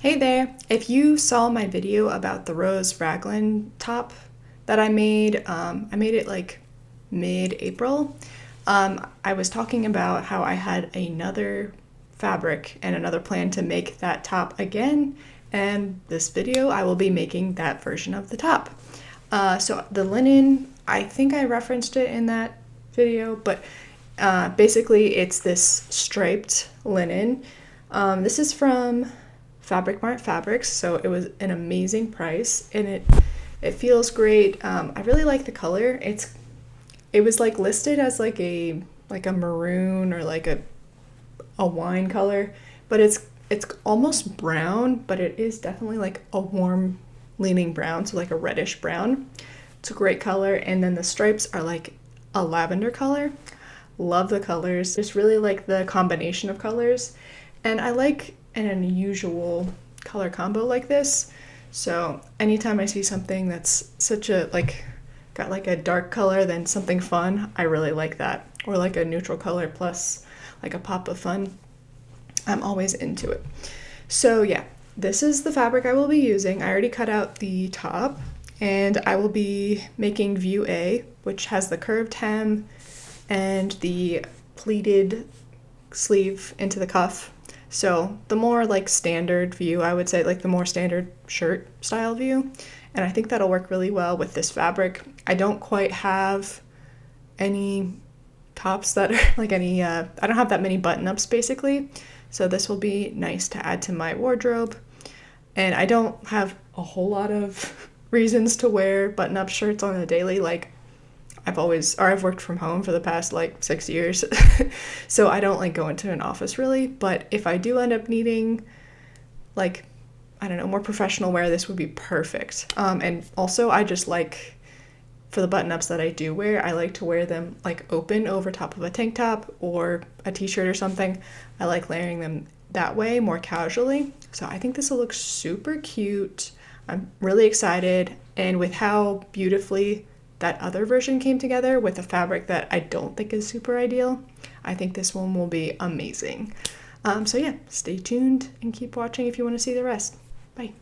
Hey there! If you saw my video about the Rose Raglan top that I made it like mid-April. I was talking about how I had another fabric and another plan to make that top again, and this video I will be making that version of the top. So the linen, I think I referenced it in that video, but basically it's this striped linen. This is from Fabric Mart Fabrics, so it was an amazing price, and it feels great. I really like the color. It was like listed as like a maroon or like a wine color, but it's almost brown, but it is definitely like a warm leaning brown, so like a reddish brown. It's a great color, and then the stripes are like a lavender color. Love the colors. Just really like the combination of colors, and I like an unusual color combo like this. So anytime I see something that's such a got like a dark color then something fun, I really like that. Or like a neutral color plus like a pop of fun. I'm always into it. So yeah, this is the fabric I will be using. I already cut out the top, and I will be making view A, which has the curved hem and the pleated sleeve into the cuff. So the more like standard view, I would say, like the more standard shirt style view. And I think that'll work really well with this fabric. I don't quite have any tops that are like I don't have that many button ups basically. So this will be nice to add to my wardrobe. And I don't have a whole lot of reasons to wear button up shirts on a daily. Like I've worked from home for the past like 6 years. So I don't like go into an office really, but if I do end up needing like, I don't know, more professional wear, this would be perfect. And also I just like, for the button ups that I do wear, I like to wear them like open over top of a tank top or a t-shirt or something. I like layering them that way more casually. So I think this will look super cute. I'm really excited, and with how beautifully that other version came together with a fabric that I don't think is super ideal, I think this one will be amazing. So yeah, stay tuned and keep watching if you want to see the rest. Bye.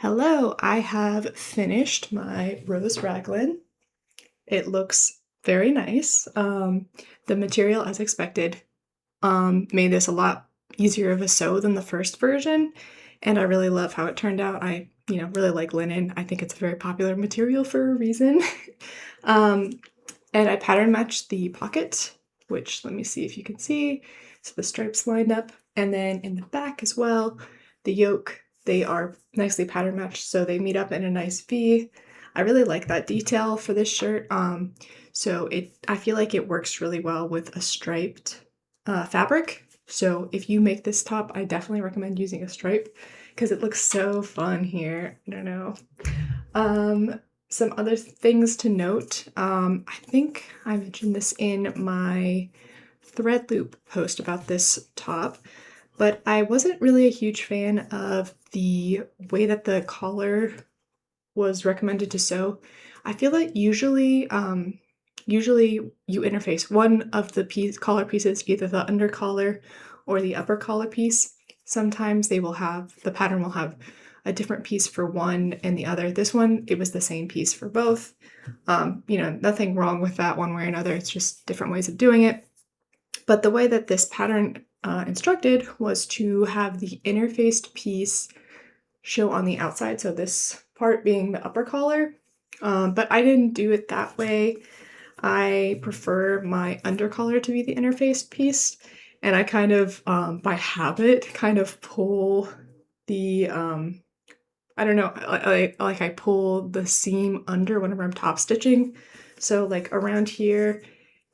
Hello, I have finished my Rose Raglan. It looks very nice. The material, as expected, made this a lot easier of a sew than the first version, and I really love how it turned out. I, really like linen. I think it's a very popular material for a reason. um, and I pattern matched the pocket, which let me see if you can see. So the stripes lined up, and then in the back as well, the yoke, they are nicely pattern matched, so they meet up in a nice V. I really like that detail for this shirt. I feel like it works really well with a striped fabric. So if you make this top, I definitely recommend using a stripe because it looks so fun here. I don't know. Some other things to note. I think I mentioned this in my thread loop post about this top, but I wasn't really a huge fan of the way that the collar was recommended to sew. I feel like usually you interface one of the collar pieces, either the under collar or the upper collar piece. Sometimes the pattern will have a different piece for one and the other. This one, it was the same piece for both. Nothing wrong with that one way or another. It's just different ways of doing it. But the way that this pattern instructed was to have the interfaced piece show on the outside, so this part being the upper collar. But I didn't do it that way. I prefer my under collar to be the interfaced piece, and I kind of, by habit, kind of pull the, I don't know, I pull the seam under whenever I'm top stitching. So like around here,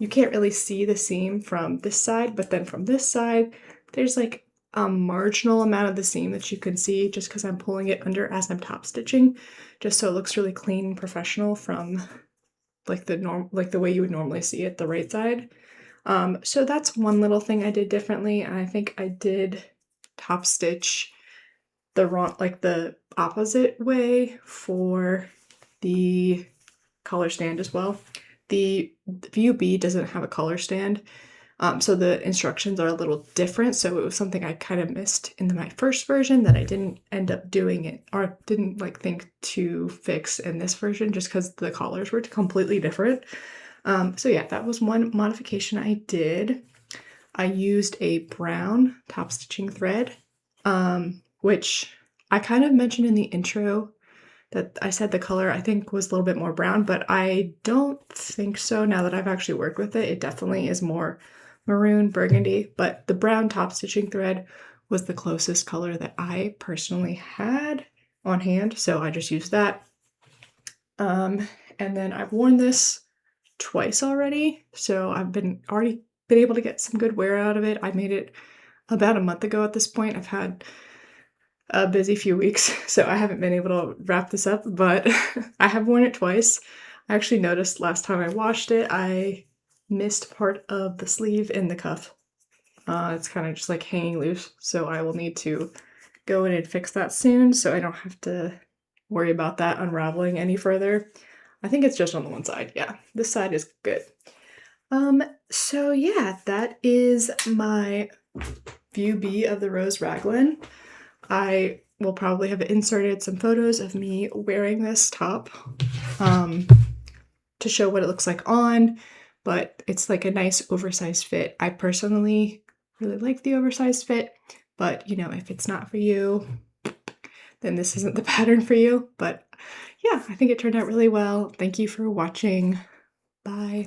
you can't really see the seam from this side, but then from this side, there's like a marginal amount of the seam that you can see just because I'm pulling it under as I'm top stitching, just so it looks really clean and professional from like the way you would normally see it, the right side. So that's one little thing I did differently, and I think I did top stitch the opposite way for the collar stand as well. The View B doesn't have a collar stand, so the instructions are a little different, so it was something I kind of missed in my first version that I didn't end up doing it, or didn't think to fix in this version just because the collars were completely different. So yeah, that was one modification I did. I used a brown top stitching thread, which I kind of mentioned in the intro that I said the color I think was a little bit more brown, but I don't think so now that I've actually worked with it. It definitely is more maroon burgundy, but the brown top stitching thread was the closest color that I personally had on hand, so I just used that. And then I've worn this twice already, so I've already been able to get some good wear out of it. I made it about a month ago at this point. I've had a busy few weeks, so I haven't been able to wrap this up, but I have worn it twice. I actually noticed last time I washed it, I missed part of the sleeve in the cuff. It's kind of just like hanging loose, so I will need to go in and fix that soon so I don't have to worry about that unraveling any further. I think it's just on the one side. Yeah, this side is good. So yeah, that is my View B of the Rose Raglan. I will probably have inserted some photos of me wearing this top to show what it looks like on, but it's like a nice oversized fit. I personally really like the oversized fit, but if it's not for you, then this isn't the pattern for you. But yeah, I think it turned out really well. Thank you for watching. Bye.